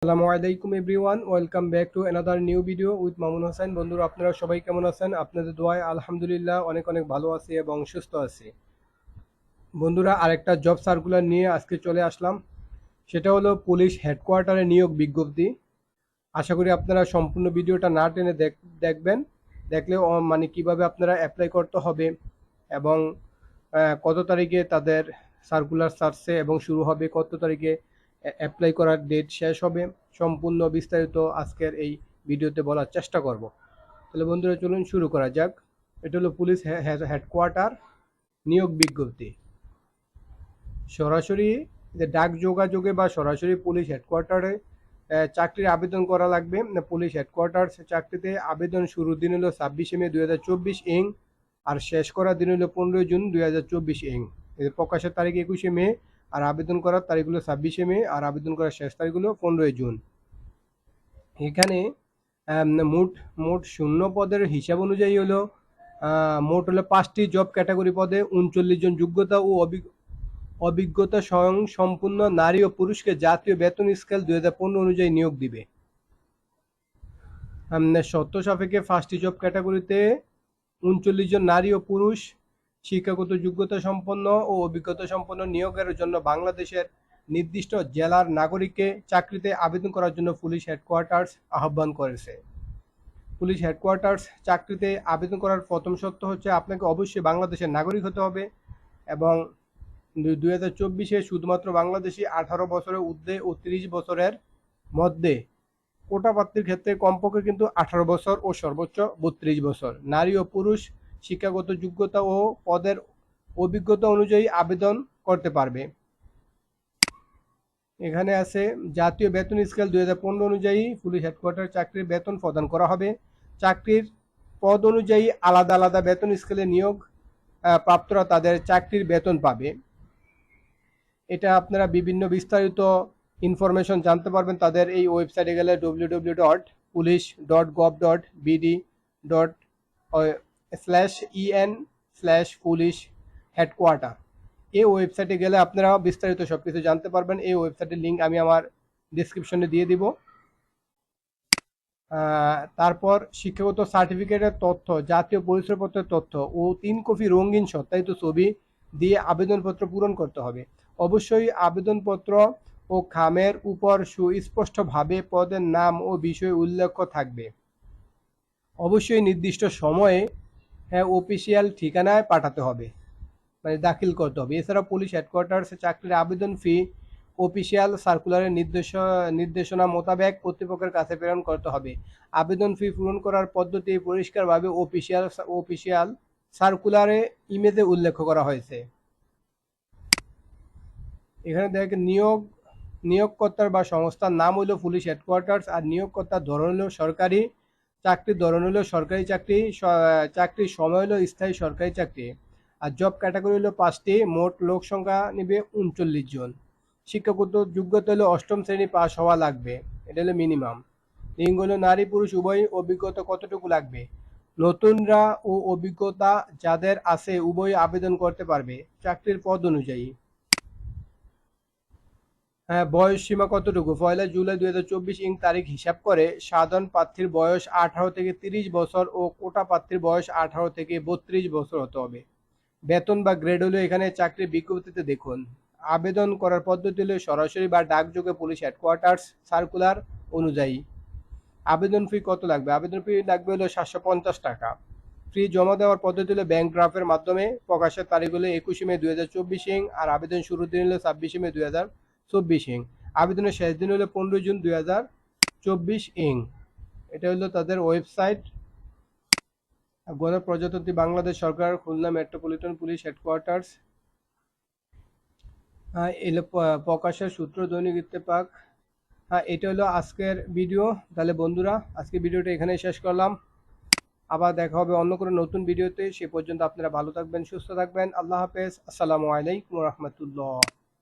আসসালামু আলাইকুম everyone, welcome back to another new video with Mamun Hossain. বন্ধুরা, আপনারা সবাই কেমন আছেন? আপনাদের দোয়ায় আলহামদুলিল্লাহ অনেক অনেক ভালো আছি এবং সুস্থ আছি। বন্ধুরা, আরেকটা জব সার্কুলার নিয়ে আজকে চলে আসলাম। সেটা হলো পুলিশ হেডকোয়ার্টারে নিয়োগ বিজ্ঞপ্তি। আশা করি আপনারা সম্পূর্ণ ভিডিওটা না টেনে দেখবেন। দেখলে মানে কিভাবে আপনারা অ্যাপ্লাই করতে হবে এবং কত তারিখে তাদের সার্কুলার ছাড়ছে এবং শুরু হবে, কত তারিখে অ্যাপ্লাই করার ডেট শেষ হবে, সম্পূর্ণ বিস্তারিত আজকের এই ভিডিওতে বলার চেষ্টা করব। তাহলে বন্ধুরা, চলুন শুরু করা যাক। এটা হলো পুলিশ হেডকোয়ার্টার নিয়োগ বিজ্ঞপ্তি। সরাসরি ডাক যোগাযোগে বা সরাসরি পুলিশ হেডকোয়ার্টারে চাকরির আবেদন করা লাগবে। পুলিশ হেডকোয়ার্টার চাকরিতে আবেদন শুরুর দিন হলো 26শে মে 2024 ইং, আর শেষ করার দিন হলো 15 জুন 2024 ইং। প্রকাশের তারিখ 21শে মে, আর আবেদন করার তারিখ হলো 26শে মে, আর আবেদন করার শেষ তারিখ হলো 15 জুন। এখানে মোট মোট শূন্য পদের হিসাব অনুযায়ী হলো মোট হলো 5টি জব ক্যাটাগরি পদে 39 জন যোগ্যতা ও অভিজ্ঞতা স্বয়ং সম্পূর্ণ নারী ও পুরুষকে জাতীয় বেতন স্কেল 2015 অনুযায়ী নিয়োগ দিবে। শর্ত সাপেক্ষে 5টি জব ক্যাটাগরিতে 39 জন নারী ও পুরুষ শিক্ষাগত যোগ্যতা সম্পন্ন ও অভিজ্ঞতা সম্পন্ন নিয়োগের জন্য বাংলাদেশের নির্দিষ্ট জেলার নাগরিককে চাকরিতে আবেদন করার জন্য পুলিশ হেডকোয়ার্টার্স আহ্বান করেছে। পুলিশ হেডকোয়ার্টার্স চাকরিতে আবেদন করার প্রথম শর্ত হচ্ছে আপনাকে অবশ্যই বাংলাদেশের নাগরিক হতে হবে এবং 2024-এ শুধুমাত্র বাংলাদেশি 18 বছরের ঊর্ধ্বে ও 30 বছরের মধ্যে, কোটা প্রার্থীর ক্ষেত্রে কমপক্ষে কিন্তু 18 বছর ও সর্বোচ্চ 32 বছর, নারী ও পুরুষ শিক্ষাগত যোগ্যতা ও পদের অভিজ্ঞতা অনুযায়ী আবেদন করতে পারবে। এখানে আছে জাতীয় বেতন স্কেল 2015 অনুযায়ী পুলিশ হেডকোয়ার্টার চাকরির বেতন প্রদান করা হবে। চাকরির পদ অনুযায়ী আলাদা আলাদা বেতন স্কেলে নিয়োগ প্রাপ্তরা তাদের চাকরির বেতন পাবে। এটা আপনারা বিভিন্ন বিস্তারিত ইনফরমেশন জানতে পারবেন তাদের এই ওয়েবসাইটে গেলে www.police.gov.bd.en/police হেডকোয়ার্টার। এই ওয়েবসাইটে গেলে আপনারা বিস্তারিত সবকিছু জানতে পারবেন। এই ওয়েবসাইটের লিঙ্ক আমি আমার ডিসক্রিপশনে দিয়ে দিব। তারপর শিক্ষাগত সার্টিফিকেটের তথ্য, জাতীয় পরিচয়পত্রের তথ্য ও 3 কপি রঙিন সত্যায়িত ছবি দিয়ে আবেদনপত্র পূরণ করতে হবে। অবশ্যই আবেদনপত্র ও খামের উপর সুস্পষ্টভাবে পদের নাম ও বিষয় উল্লেখ থাকবে। অবশ্যই নির্দিষ্ট সময়ে অফিসিয়াল ঠিকানায় পাঠাতে হবে, মানে দাখিল করতে হবে। এছাড়া পুলিশ হেডকোয়ার্টার্সে চাকরির আবেদন ফি অফিসিয়াল সার্কুলারের নির্দেশনা মোতাবেক কর্তৃপক্ষের কাছে প্রেরণ করতে হবে। আবেদন ফি পূরণ করার পদ্ধতি পরিষ্কারভাবে অফিসিয়াল সার্কুলারে ইমেজে উল্লেখ করা হয়েছে। এখানে দেখেন নিয়োগকর্তার বা সংস্থার নাম হলো পুলিশ হেডকোয়ার্টার্স, আর নিয়োগকর্তার ধরন হলো সরকারি, চাকরির ধরন হলো সরকারি চাকরি, চাকরির সময় হলো স্থায়ী সরকারি চাকরি, আর জব ক্যাটাগরি হলো 5টি, মোট লোক সংখ্যা নেবে 39 জন। শিক্ষাগত যোগ্যতা হলো 8ম শ্রেণী পাস হওয়া লাগবে, এটা হলো মিনিমাম। লিঙ্গ হলো নারী পুরুষ উভয়। অভিজ্ঞতা কতটুকু লাগবে? নতুনরা ও অভিজ্ঞতা যাদের আছে উভয় আবেদন করতে পারবে চাকরির পদ অনুযায়ী। হ্যাঁ, বয়স সীমা কতটুকু? 1 জুলাই 2024 ইং তারিখ হিসাব করে সাধারণ প্রার্থীর বয়স 18 থেকে 30 বছর ও কোটা প্রার্থীর বয়স 18 থেকে 32 বছর হতে হবে। বেতন বা গ্রেড হলো এখানে চাকরির বিজ্ঞপ্তিতে দেখুন। আবেদন করার পদ্ধতি হলো সরাসরি বা ডাকযোগে পুলিশ হেডকোয়ার্টার্স সার্কুলার অনুযায়ী। আবেদন ফি কত লাগবে? আবেদন ফি লাগবে হলো 750 টাকা। ফি জমা দেওয়ার পদ্ধতি হলো ব্যাংক ড্রাফটের মাধ্যমে। প্রকাশের তারিখ হলো 21শে মে 2024 ইং, আর আবেদন শুরুর দিন হলো 26শে মে 2024 ইং। আবেদনের শেষ দিন হলো 15 জুন 2024 ইং। এটা হলো তাদের ওয়েবসাইট। গণপ্রজাতন্ত্রী বাংলাদেশ সরকার, খুলনা মেট্রোপলিটন পুলিশ হেডকোয়ার্টার্স। এলো প্রকাশের সূত্র দৈনিক ইত্তেফাক। এটা হলো আজকের ভিডিও। তাহলে বন্ধুরা, আজকে ভিডিওটা এখানেই শেষ করলাম। আবার দেখা হবে অন্য কোনো নতুন ভিডিওতে। সে পর্যন্ত আপনারা ভালো থাকবেন, সুস্থ থাকবেন। আল্লাহ হাফেজ। আসসালামু আলাইকুম রহমতুল্লাহ।